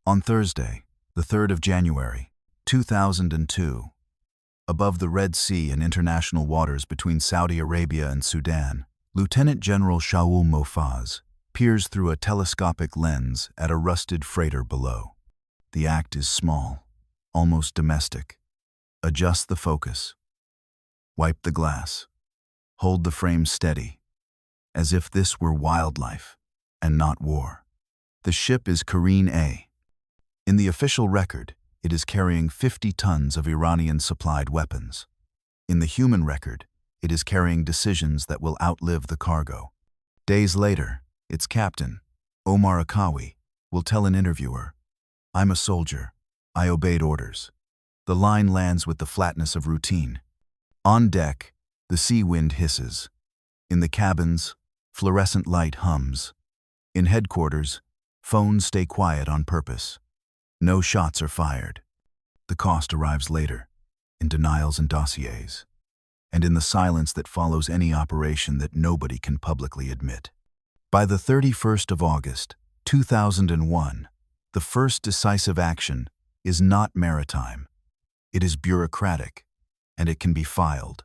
On Thursday, the 3rd of January, 2002, above the Red Sea and international waters between Saudi Arabia and Sudan, Lieutenant General Shaul Mossad peers through a telescopic lens at a rusted freighter below. The act is small, almost domestic. Adjust the focus. Wipe the glass. Hold the frame steady, as if this were wildlife and not war. The ship is Iranian A. In the official record, it is carrying 50 tons of Iranian-supplied weapons. In the human record, it is carrying decisions that will outlive the cargo. Days later, its captain, Omar Akawi, will tell an interviewer, "I'm a soldier. I obeyed orders." The line lands with the flatness of routine. On deck, the sea wind hisses. In the cabins, fluorescent light hums. In headquarters, phones stay quiet on purpose. No shots are fired. The cost arrives later, in denials and dossiers, and in the silence that follows any operation that nobody can publicly admit. By the 31st of August, 2001, the first decisive action is not maritime. It is bureaucratic, and it can be filed.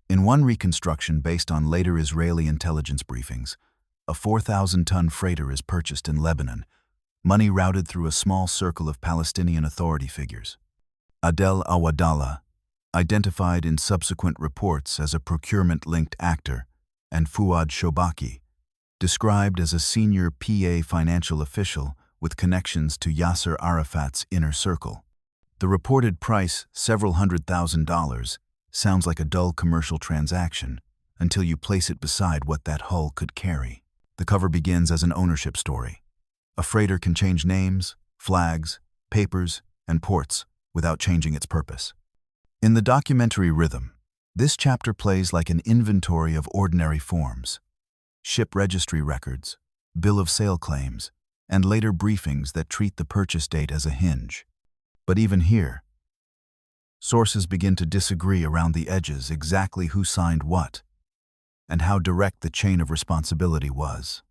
In one reconstruction based on later Israeli intelligence briefings, a 4,000-ton freighter is purchased in Lebanon, money routed through a small circle of Palestinian authority figures. Adel Awadallah, identified in subsequent reports as a procurement-linked actor, and Fuad Shobaki, described as a senior PA financial official with connections to Yasser Arafat's inner circle. The reported price, several $100,000, sounds like a dull commercial transaction until you place it beside what that hull could carry. The cover begins as an ownership story. A freighter can change names, flags, papers, and ports without changing its purpose. In the documentary rhythm, this chapter plays like an inventory of ordinary forms: ship registry records, bill of sale claims, and later briefings that treat the purchase date as a hinge. But even here, sources begin to disagree around the edges exactly who signed what and how direct the chain of responsibility was.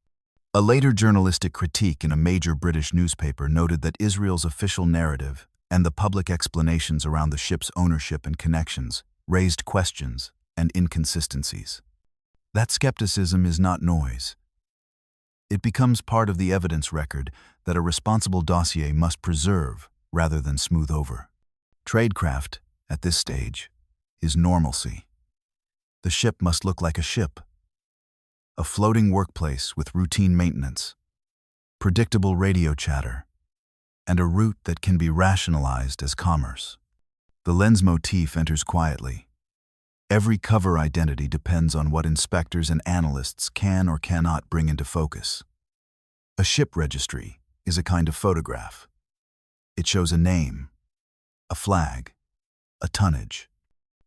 A later journalistic critique in a major British newspaper noted that Israel's official narrative and the public explanations around the ship's ownership and connections raised questions and inconsistencies. That skepticism is not noise. It becomes part of the evidence record that a responsible dossier must preserve rather than smooth over. Tradecraft, at this stage, is normalcy. The ship must look like a ship. A floating workplace with routine maintenance, predictable radio chatter, and a route that can be rationalized as commerce. The lens motif enters quietly. Every cover identity depends on what inspectors and analysts can or cannot bring into focus. A ship registry is a kind of photograph. It shows a name, a flag, a tonnage.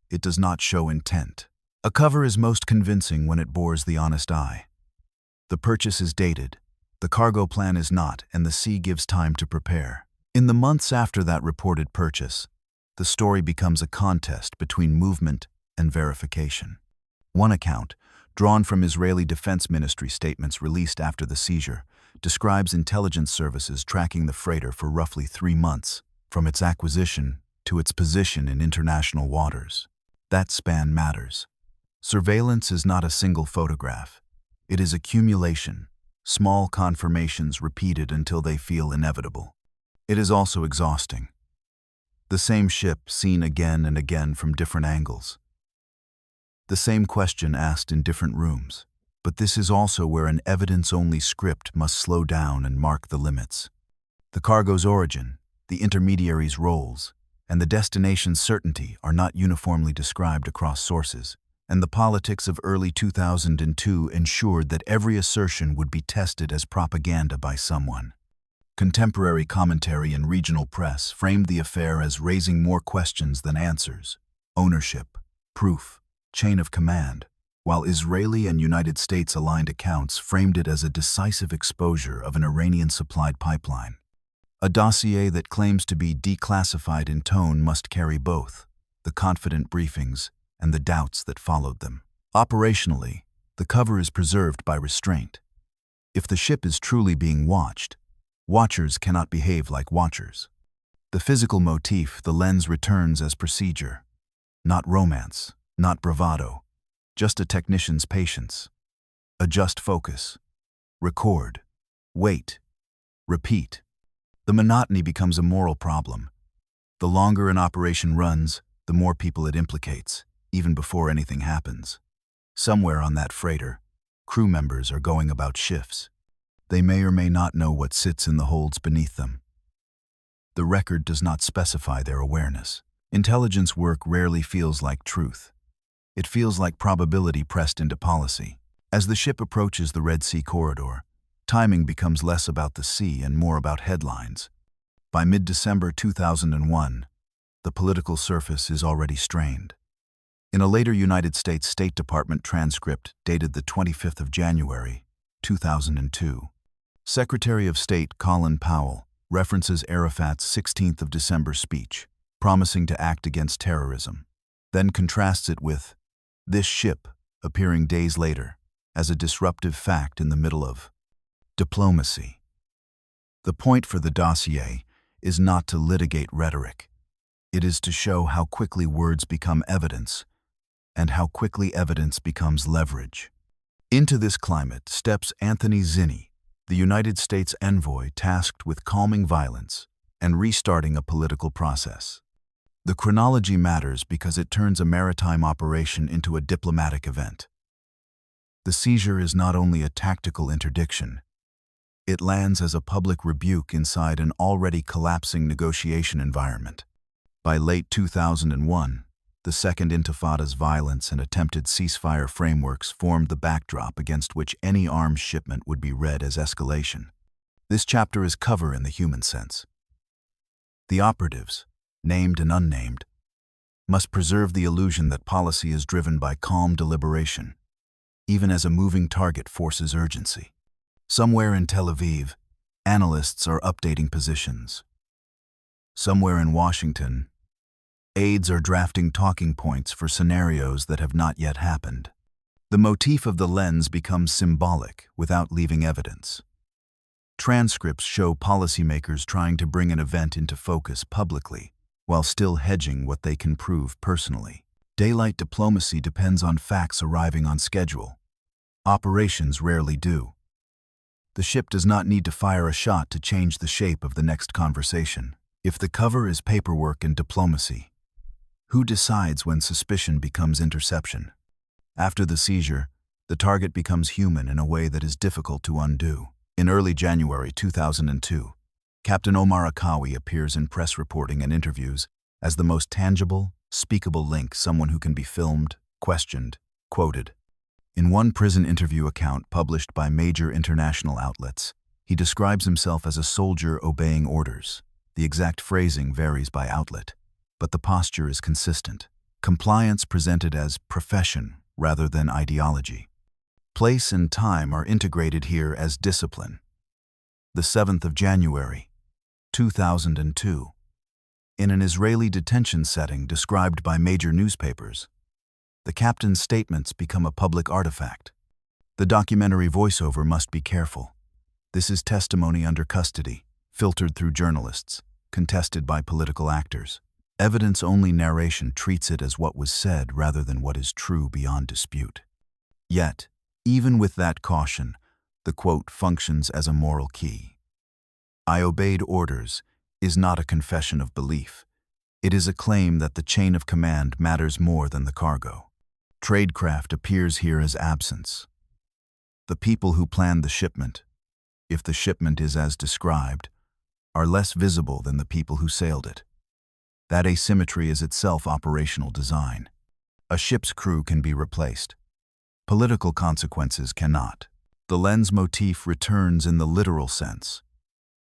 It does not show intent. A cover is most convincing when it bores the honest eye. The purchase is dated, the cargo plan is not, and the sea gives time to prepare. In the months after that reported purchase, the story becomes a contest between movement and verification. One account, drawn from Israeli Defense Ministry statements released after the seizure, describes intelligence services tracking the freighter for roughly 3 months, from its acquisition to its position in international waters. That span matters. Surveillance is not a single photograph. It is accumulation, small confirmations repeated until they feel inevitable. It is also exhausting. The same ship seen again and again from different angles. The same question asked in different rooms. But this is also where an evidence-only script must slow down and mark the limits. The cargo's origin, the intermediary's roles, and the destination's certainty are not uniformly described across sources, and the politics of early 2002 ensured that every assertion would be tested as propaganda by someone. Contemporary commentary in regional press framed the affair as raising more questions than answers: ownership, proof, chain of command, while Israeli and United States-aligned accounts framed it as a decisive exposure of an Iranian-supplied pipeline. A dossier that claims to be declassified in tone must carry both, the confident briefings and the doubts that followed them. Operationally, the cover is preserved by restraint. If the ship is truly being watched, Watchers cannot behave like watchers. The physical motif, the lens returns as procedure. Not romance, not bravado, just a technician's patience. Adjust focus. Record. Wait. Repeat. The monotony becomes a moral problem. The longer an operation runs, the more people it implicates, even before anything happens. Somewhere on that freighter, crew members are going about shifts. They may or may not know what sits in the holds beneath them. The record does not specify their awareness. Intelligence work rarely feels like truth. It feels like probability pressed into policy. As the ship approaches the Red Sea corridor, timing becomes less about the sea and more about headlines. By mid-December 2001, the political surface is already strained. In a later United States State Department transcript dated the 25th of January, 2002, Secretary of State Colin Powell references Arafat's 16th of December speech, promising to act against terrorism, then contrasts it with this ship appearing days later as a disruptive fact in the middle of diplomacy. The point for the dossier is not to litigate rhetoric. It is to show how quickly words become evidence and how quickly evidence becomes leverage. Into this climate steps Anthony Zinni, the United States envoy tasked with calming violence and restarting a political process. The chronology matters because it turns a maritime operation into a diplomatic event. The seizure is not only a tactical interdiction, it lands as a public rebuke inside an already collapsing negotiation environment. By late 2001, the Second Intifada's violence and attempted ceasefire frameworks formed the backdrop against which any arms shipment would be read as escalation. This chapter is cover in the human sense. The operatives, named and unnamed, must preserve the illusion that policy is driven by calm deliberation, even as a moving target forces urgency. Somewhere in Tel Aviv, analysts are updating positions. Somewhere in Washington, aides are drafting talking points for scenarios that have not yet happened. The motif of the lens becomes symbolic without leaving evidence. Transcripts show policymakers trying to bring an event into focus publicly, while still hedging what they can prove personally. Daylight diplomacy depends on facts arriving on schedule. Operations rarely do. The ship does not need to fire a shot to change the shape of the next conversation. If the cover is paperwork and diplomacy, who decides when suspicion becomes interception? After the seizure, the target becomes human in a way that is difficult to undo. In early January 2002, Captain Omar Akawi appears in press reporting and interviews as the most tangible, speakable link, someone who can be filmed, questioned, quoted. In one prison interview account published by major international outlets, he describes himself as a soldier obeying orders. The exact phrasing varies by outlet, but the posture is consistent. Compliance presented as profession rather than ideology. Place and time are integrated here as discipline. The 7th of January, 2002. In an Israeli detention setting described by major newspapers, the captain's statements become a public artifact. The documentary voiceover must be careful. This is testimony under custody, filtered through journalists, contested by political actors. Evidence-only narration treats it as what was said rather than what is true beyond dispute. Yet, even with that caution, the quote functions as a moral key. "I obeyed orders" is not a confession of belief. It is a claim that the chain of command matters more than the cargo. Tradecraft appears here as absence. The people who planned the shipment, if the shipment is as described, are less visible than the people who sailed it. That asymmetry is itself operational design. A ship's crew can be replaced. Political consequences cannot. The lens motif returns in the literal sense.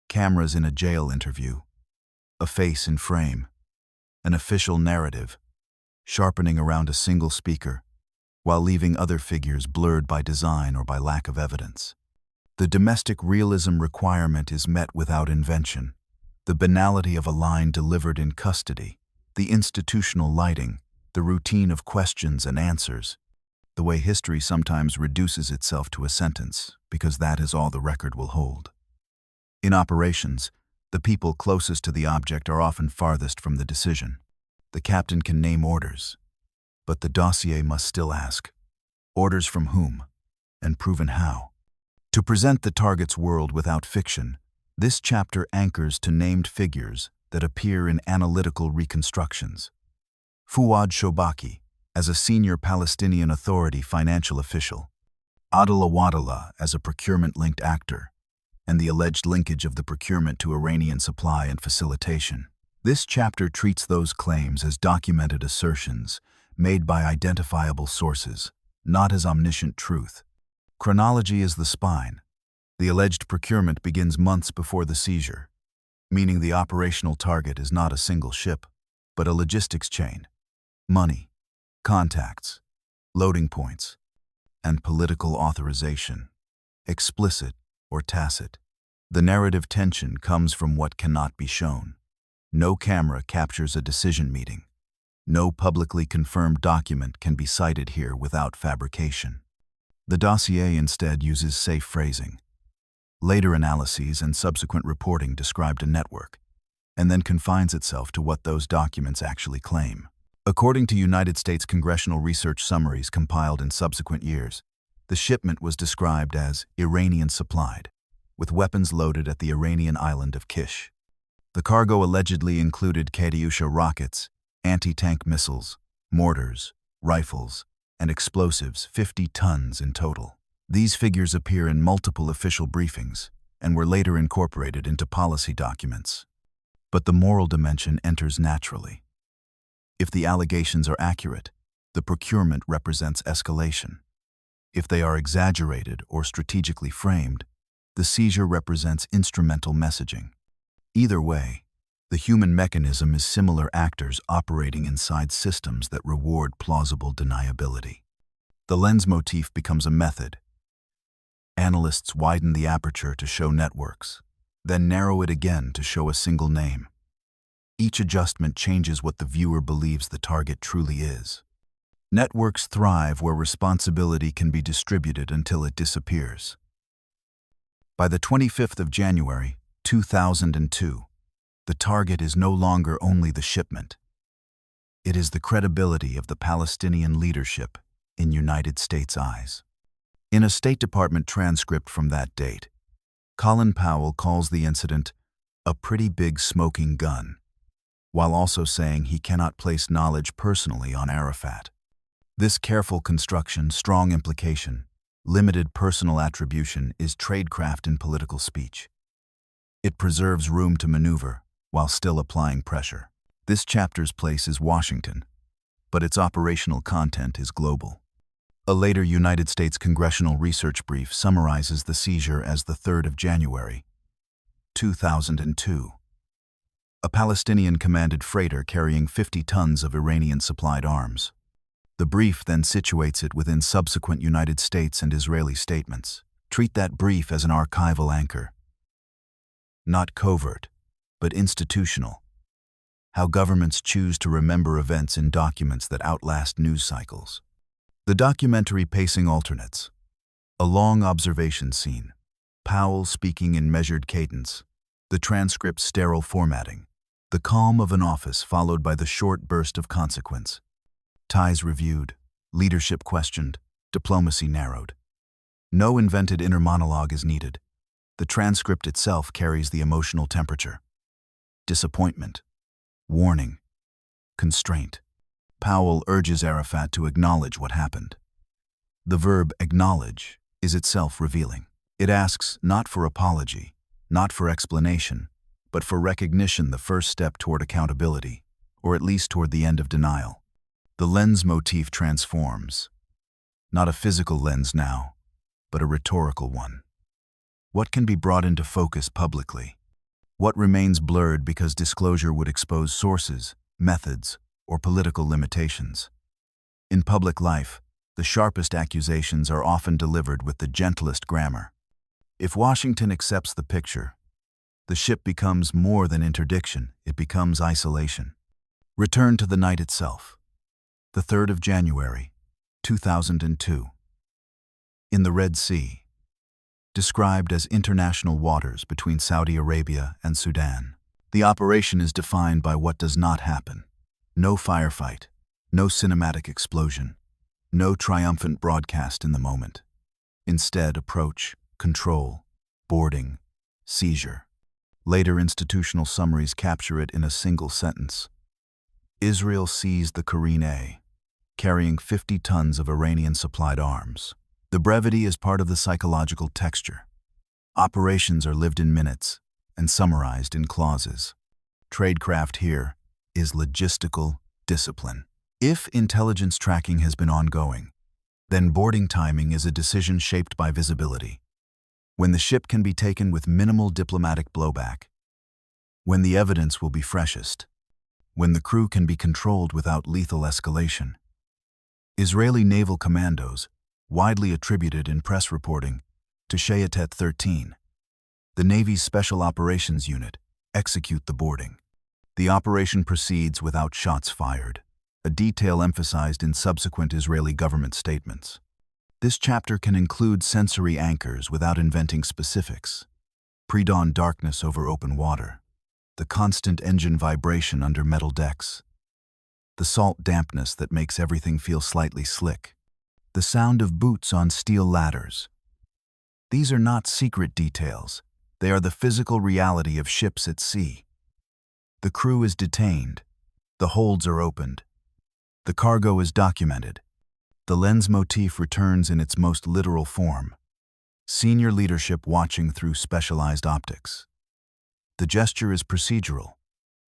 Cameras in a jail interview, a face in frame, an official narrative, sharpening around a single speaker, while leaving other figures blurred by design or by lack of evidence. The domestic realism requirement is met without invention. The banality of a line delivered in custody, the institutional lighting, the routine of questions and answers, the way history sometimes reduces itself to a sentence, because that is all the record will hold. In operations, the people closest to the object are often farthest from the decision. The captain can name orders, but the dossier must still ask, orders from whom, and proven how? To present the target's world without fiction, this chapter anchors to named figures that appear in analytical reconstructions. Fuad Shobaki, as a senior Palestinian Authority financial official, Adila Wadala as a procurement-linked actor, and the alleged linkage of the procurement to Iranian supply and facilitation. This chapter treats those claims as documented assertions made by identifiable sources, not as omniscient truth. Chronology is the spine. The alleged procurement begins months before the seizure, meaning the operational target is not a single ship, but a logistics chain. Money, contacts, loading points, and political authorization, explicit or tacit. The narrative tension comes from what cannot be shown. No camera captures a decision meeting. No publicly confirmed document can be cited here without fabrication. The dossier instead uses safe phrasing. Later analyses and subsequent reporting described a network, and then confines itself to what those documents actually claim. According to United States congressional research summaries compiled in subsequent years, the shipment was described as Iranian supplied, with weapons loaded at the Iranian island of Kish. The cargo allegedly included Katyusha rockets, anti-tank missiles, mortars, rifles, and explosives, 50 tons in total. These figures appear in multiple official briefings and were later incorporated into policy documents. But the moral dimension enters naturally. If the allegations are accurate, the procurement represents escalation. If they are exaggerated or strategically framed, the seizure represents instrumental messaging. Either way, the human mechanism is similar actors operating inside systems that reward plausible deniability. The lens motif becomes a method. Analysts widen the aperture to show networks, then narrow it again to show a single name. Each adjustment changes what the viewer believes the target truly is. Networks thrive where responsibility can be distributed until it disappears. By the 25th of January, 2002, the target is no longer only the shipment. It is the credibility of the Palestinian leadership in United States' eyes. In a State Department transcript from that date, Colin Powell calls the incident a pretty big smoking gun, while also saying he cannot place knowledge personally on Arafat. This careful construction, strong implication, limited personal attribution is tradecraft in political speech. It preserves room to maneuver while still applying pressure. This chapter's place is Washington, but its operational content is global. A later United States congressional research brief summarizes the seizure as the 3rd of January, 2002. A Palestinian-commanded freighter carrying 50 tons of Iranian-supplied arms. The brief then situates it within subsequent United States and Israeli statements. Treat that brief as an archival anchor. Not covert, but institutional. How governments choose to remember events in documents that outlast news cycles. The documentary pacing alternates. A long observation scene. Powell speaking in measured cadence. The transcript's sterile formatting. The calm of an office followed by the short burst of consequence. Ties reviewed, leadership questioned, diplomacy narrowed. No invented inner monologue is needed. The transcript itself carries the emotional temperature. Disappointment, warning, constraint. Powell urges Arafat to acknowledge what happened. The verb acknowledge is itself revealing. It asks not for apology, not for explanation, but for recognition, the first step toward accountability, or at least toward the end of denial. The lens motif transforms. Not a physical lens now, but a rhetorical one. What can be brought into focus publicly? What remains blurred because disclosure would expose sources, methods, or political limitations? In public life, the sharpest accusations are often delivered with the gentlest grammar. If Washington accepts the picture, the ship becomes more than interdiction, it becomes isolation. Return to the night itself. The 3rd of January, 2002. In the Red Sea. described as international waters between Saudi Arabia and Sudan. The operation is defined by what does not happen. No firefight, no cinematic explosion, no triumphant broadcast in the moment. Instead, approach, control, boarding, seizure. Later institutional summaries capture it in a single sentence. Israel seized the Careen A, carrying 50 tons of Iranian-supplied arms. The brevity is part of the psychological texture. Operations are lived in minutes and summarized in clauses. Tradecraft here is logistical discipline. If intelligence tracking has been ongoing, then boarding timing is a decision shaped by visibility. When the ship can be taken with minimal diplomatic blowback. When the evidence will be freshest. When the crew can be controlled without lethal escalation. Israeli naval commandos, widely attributed in press reporting to Shayetet 13, the Navy's Special Operations Unit, execute the boarding. The operation proceeds without shots fired, a detail emphasized in subsequent Israeli government statements. This chapter can include sensory anchors without inventing specifics. Pre-dawn darkness over open water, the constant engine vibration under metal decks, the salt dampness that makes everything feel slightly slick, the sound of boots on steel ladders. These are not secret details. They are the physical reality of ships at sea. The crew is detained. The holds are opened. The cargo is documented. The lens motif returns in its most literal form. Senior leadership watching through specialized optics. The gesture is procedural,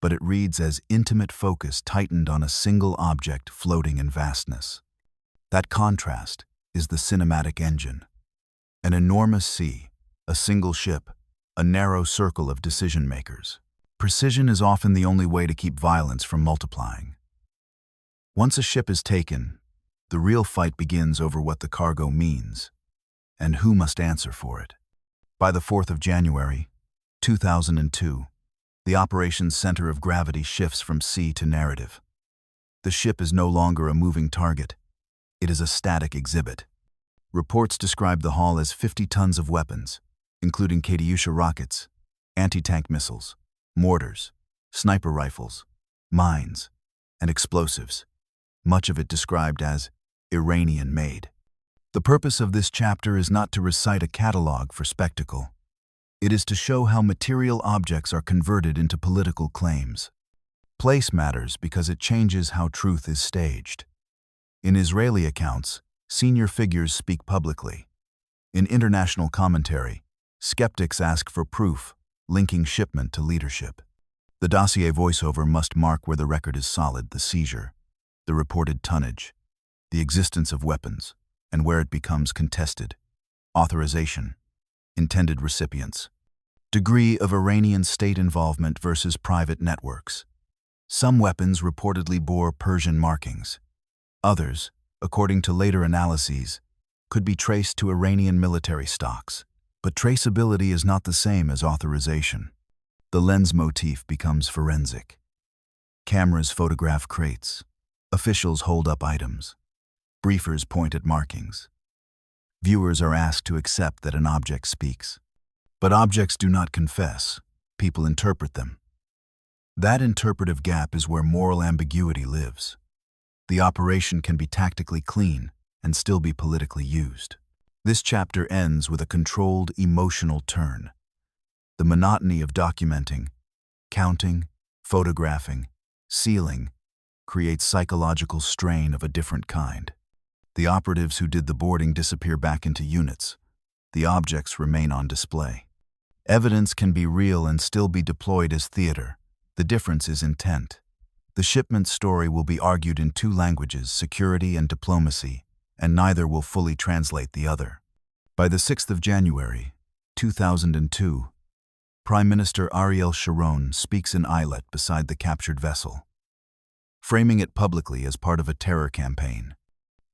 but it reads as intimate focus tightened on a single object floating in vastness. That contrast is the cinematic engine. An enormous sea, a single ship, a narrow circle of decision-makers. Precision is often the only way to keep violence from multiplying. Once a ship is taken, the real fight begins over what the cargo means and who must answer for it. By the 4th of January, 2002, the operation's center of gravity shifts from sea to narrative. The ship is no longer a moving target. It is a static exhibit. Reports describe the haul as 50 tons of weapons, including Katyusha rockets, anti-tank missiles, mortars, sniper rifles, mines, and explosives, much of it described as Iranian-made. The purpose of this chapter is not to recite a catalog for spectacle. It is to show how material objects are converted into political claims. Place matters because it changes how truth is staged. In Israeli accounts, senior figures speak publicly. In international commentary, skeptics ask for proof, linking Shipment to leadership. The dossier voiceover must mark where the record is solid, the seizure, the reported tonnage, the existence of weapons, and where it becomes contested. Authorization, intended recipients, degree of Iranian state involvement versus private networks. Some weapons reportedly bore Persian markings. Others, according to later analyses, could be traced to Iranian military stocks. But traceability is not the same as authorization. The lens motif becomes forensic. Cameras photograph crates. Officials hold up items. Briefers point at markings. Viewers are asked to accept that an object speaks. But objects do not confess. People interpret them. That interpretive gap is where moral ambiguity lives. The operation can be tactically clean and still be politically used. This chapter ends with a controlled emotional turn. The monotony of documenting, counting, photographing, sealing creates psychological strain of a different kind. The operatives who did the boarding disappear back into units. The objects remain on display. Evidence can be real and still be deployed as theater. The difference is intent. The Shipment story will be argued in two languages, security and diplomacy, and neither will fully translate the other. By the 6th of January, 2002, Prime Minister Ariel Sharon speaks in Eilat beside the captured vessel, framing it publicly as part of a terror campaign,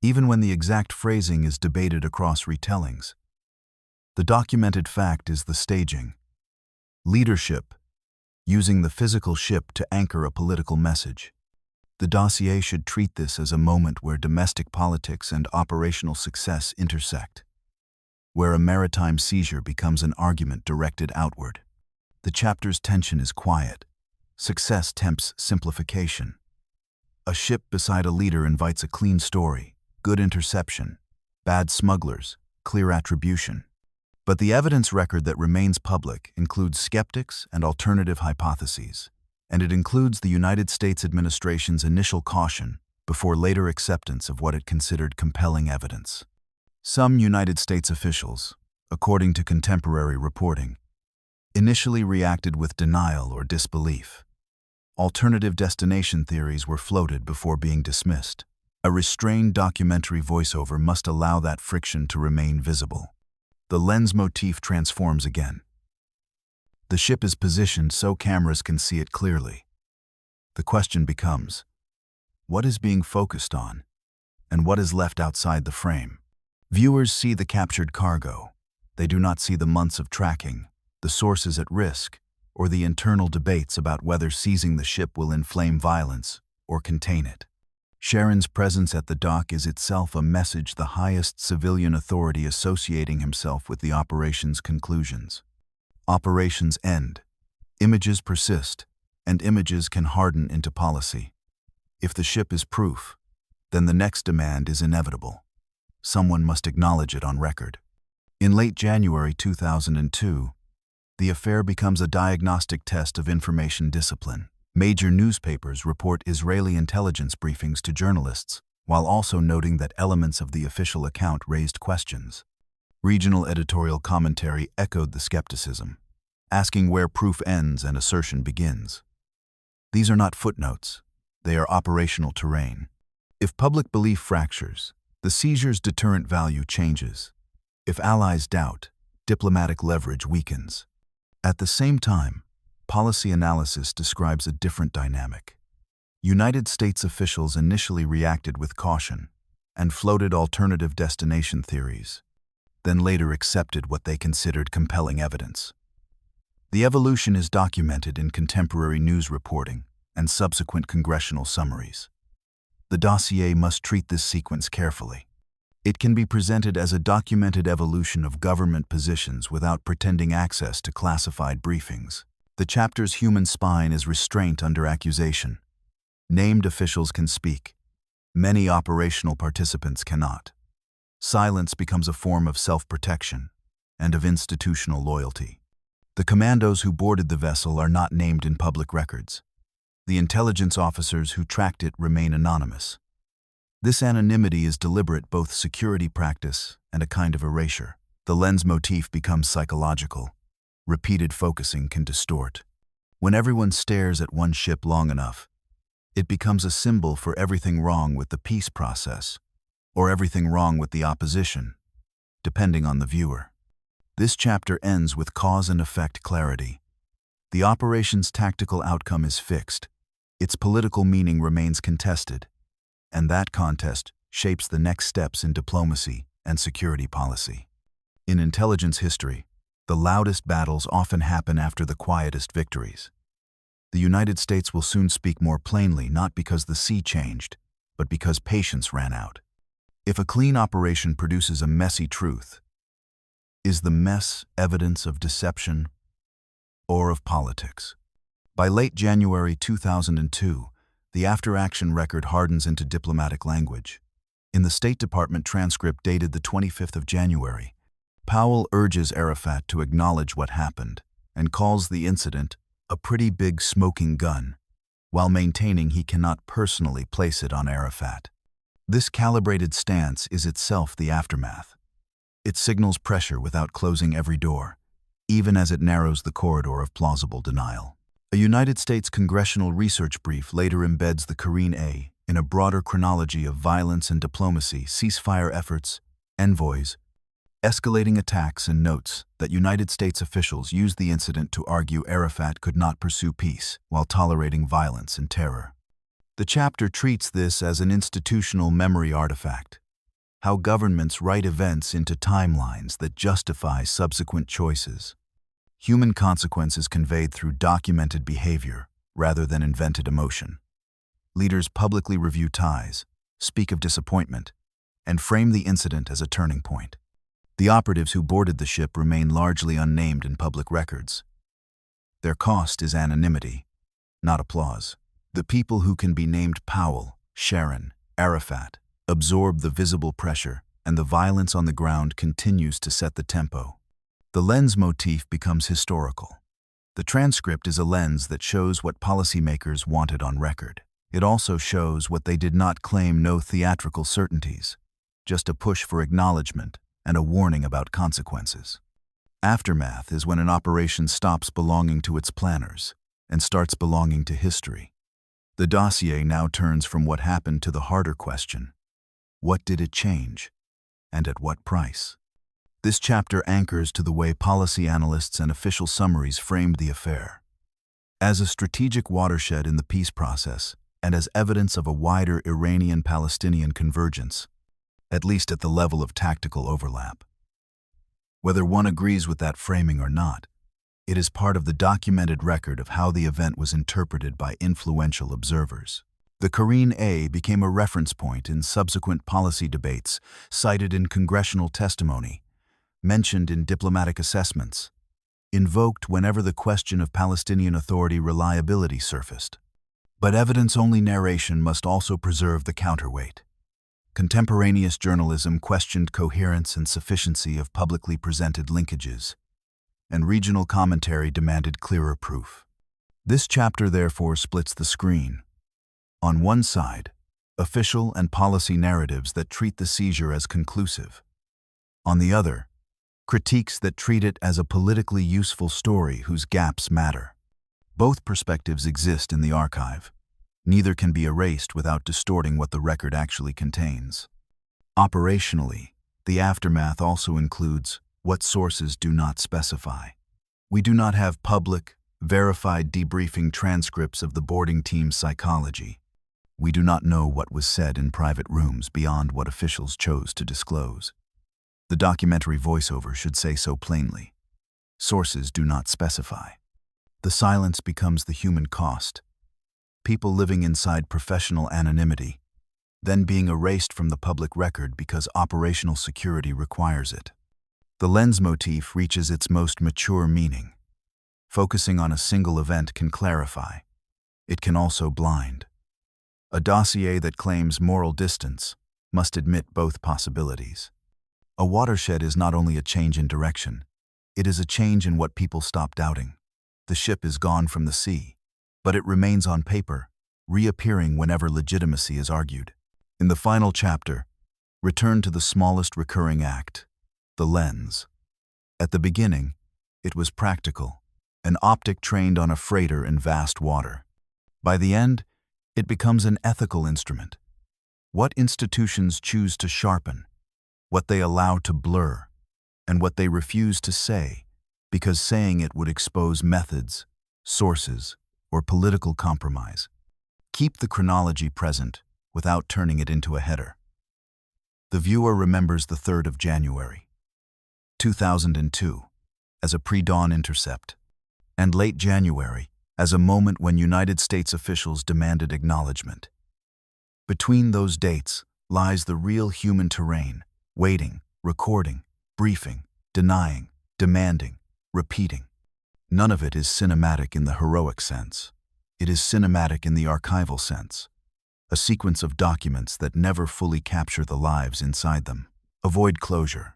even when the exact phrasing is debated across retellings. The documented fact is the staging. Leadership, using the physical ship to anchor a political message. The dossier should treat this as a moment where domestic politics and operational success intersect. where a maritime seizure becomes an argument directed outward. The chapter's tension is quiet. Success tempts simplification. A ship beside a leader invites a clean story, good interception, bad smugglers, clear attribution. But the evidence record that remains public includes skeptics and alternative hypotheses, and it includes the United States administration's initial caution before later acceptance of what it considered compelling evidence. Some United States officials, according to contemporary reporting, initially reacted with denial or disbelief. Alternative destination theories were floated before being dismissed. A restrained documentary voiceover must allow that friction to remain visible. The lens motif transforms again. The ship is positioned so cameras can see it clearly. The question becomes, what is being focused on, and what is left outside the frame? Viewers see the captured cargo. They do not see the months of tracking, the sources at risk, or the internal debates about whether seizing the ship will inflame violence or contain it. Sharon's presence at the dock is itself a message, the highest civilian authority associating himself with the operation's conclusions. Operations end. Images persist, and images can harden into policy. If the ship is proof, then the next demand is inevitable. Someone must acknowledge it on record. In late January 2002, the affair becomes a diagnostic test of information discipline. Major newspapers report Israeli intelligence briefings to journalists, while also noting that elements of the official account raised questions. Regional editorial commentary echoed the skepticism, asking where proof ends and assertion begins. These are not footnotes. They are operational terrain. If public belief fractures, the seizure's deterrent value changes. If allies doubt, diplomatic leverage weakens. At the same time, policy analysis describes a different dynamic. United States officials initially reacted with caution and floated alternative destination theories, then later accepted what they considered compelling evidence. The evolution is documented in contemporary news reporting and subsequent congressional summaries. The dossier must treat this sequence carefully. It can be presented as a documented evolution of government positions without pretending access to classified briefings. The chapter's human spine is restraint under accusation. Named officials can speak. Many operational participants cannot. Silence becomes a form of self-protection and of institutional loyalty. The commandos who boarded the vessel are not named in public records. The intelligence officers who tracked it remain anonymous. This anonymity is deliberate, both security practice and a kind of erasure. The lens motif becomes psychological. Repeated focusing can distort. When everyone stares at one ship long enough, it becomes a symbol for everything wrong with the peace process, or everything wrong with the opposition, depending on the viewer. This chapter ends with cause and effect clarity. The operation's tactical outcome is fixed. Its political meaning remains contested, and that contest shapes the next steps in diplomacy and security policy. In intelligence history, the loudest battles often happen after the quietest victories. The United States will soon speak more plainly, not because the sea changed, but because patience ran out. If a clean operation produces a messy truth, is the mess evidence of deception or of politics? By late January 2002, the after-action record hardens into diplomatic language. In the State Department transcript dated the 25th of January, Powell urges Arafat to acknowledge what happened and calls the incident a pretty big smoking gun, while maintaining he cannot personally place it on Arafat. This calibrated stance is itself the aftermath. It signals pressure without closing every door, even as it narrows the corridor of plausible denial. A United States congressional research brief later embeds the Korean A in a broader chronology of violence and diplomacy, ceasefire efforts, envoys, escalating attacks, and notes that United States officials used the incident to argue Arafat could not pursue peace while tolerating violence and terror. The chapter treats this as an institutional memory artifact, how governments write events into timelines that justify subsequent choices. Human consequence is conveyed through documented behavior rather than invented emotion. Leaders publicly review ties, speak of disappointment, and frame the incident as a turning point. The operatives who boarded the ship remain largely unnamed in public records. Their cost is anonymity, not applause. The people who can be named Powell, Sharon, Arafat, absorb the visible pressure, and the violence on the ground continues to set the tempo. The lens motif becomes historical. The transcript is a lens that shows what policymakers wanted on record. It also shows what they did not claim: no theatrical certainties, just a push for acknowledgement and a warning about consequences. Aftermath is when an operation stops belonging to its planners and starts belonging to history. The dossier now turns from what happened to the harder question: what did it change, and at what price? This chapter anchors to the way policy analysts and official summaries framed the affair. As a strategic watershed in the peace process, and as evidence of a wider Iranian-Palestinian convergence, at least at the level of tactical overlap. Whether one agrees with that framing or not, it is part of the documented record of how the event was interpreted by influential observers. The Iranian A became a reference point in subsequent policy debates, cited in congressional testimony, mentioned in diplomatic assessments, invoked whenever the question of Palestinian Authority reliability surfaced. But evidence-only narration must also preserve the counterweight. Contemporaneous journalism questioned coherence and sufficiency of publicly presented linkages, and regional commentary demanded clearer proof. This chapter therefore splits the screen. On one side, official and policy narratives that treat the seizure as conclusive. On the other, critiques that treat it as a politically useful story whose gaps matter. Both perspectives exist in the archive. Neither can be erased without distorting what the record actually contains. Operationally, the aftermath also includes what sources do not specify. We do not have public, verified debriefing transcripts of the boarding team's psychology. We do not know what was said in private rooms beyond what officials chose to disclose. The documentary voiceover should say so plainly. Sources do not specify. The silence becomes the human cost. People living inside professional anonymity, then being erased from the public record because operational security requires it. The lens motif reaches its most mature meaning. Focusing on a single event can clarify. It can also blind. A dossier that claims moral distance must admit both possibilities. A watershed is not only a change in direction, it is a change in what people stop doubting. The ship is gone from the sea, but it remains on paper, reappearing whenever legitimacy is argued. In the final chapter, return to the smallest recurring act, the lens. At the beginning, it was practical, an optic trained on a freighter in vast water. By the end, it becomes an ethical instrument. What institutions choose to sharpen, what they allow to blur, and what they refuse to say, because saying it would expose methods, sources, or political compromise. Keep the chronology present without turning it into a header. The viewer remembers the 3rd of January, 2002, as a pre-dawn intercept, and late January as a moment when United States officials demanded acknowledgement. Between those dates lies the real human terrain, waiting, recording, briefing, denying, demanding, repeating. None of it is cinematic in the heroic sense. It is cinematic in the archival sense, a sequence of documents that never fully capture the lives inside them. Avoid closure.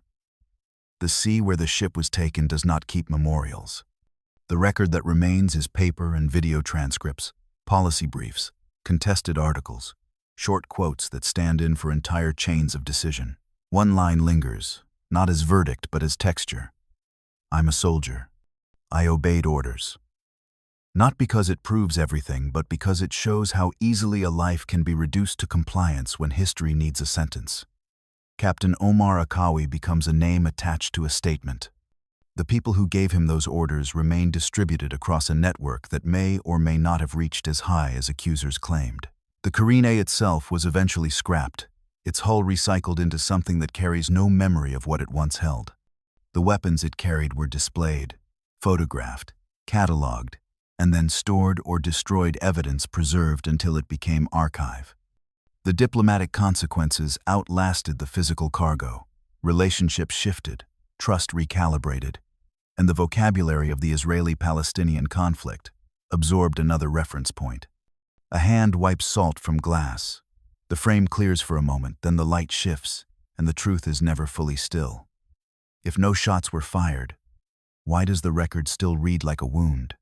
The sea where the ship was taken does not keep memorials. The record that remains is paper and video transcripts, policy briefs, contested articles, short quotes that stand in for entire chains of decision. One line lingers, not as verdict but as texture. I'm a soldier. I obeyed orders. Not because it proves everything, but because it shows how easily a life can be reduced to compliance when history needs a sentence. Captain Omar Akawi becomes a name attached to a statement. The people who gave him those orders remain distributed across a network that may or may not have reached as high as accusers claimed. The Iranian A itself was eventually scrapped, its hull recycled into something that carries no memory of what it once held. The weapons it carried were displayed, photographed, catalogued, and then stored or destroyed evidence preserved until it became archive. The diplomatic consequences outlasted the physical cargo. Relationships shifted, trust recalibrated, and the vocabulary of the Israeli-Palestinian conflict absorbed another reference point. A hand wipes salt from glass. The frame clears for a moment, then the light shifts, and the truth is never fully still. If no shots were fired, why does the record still read like a wound?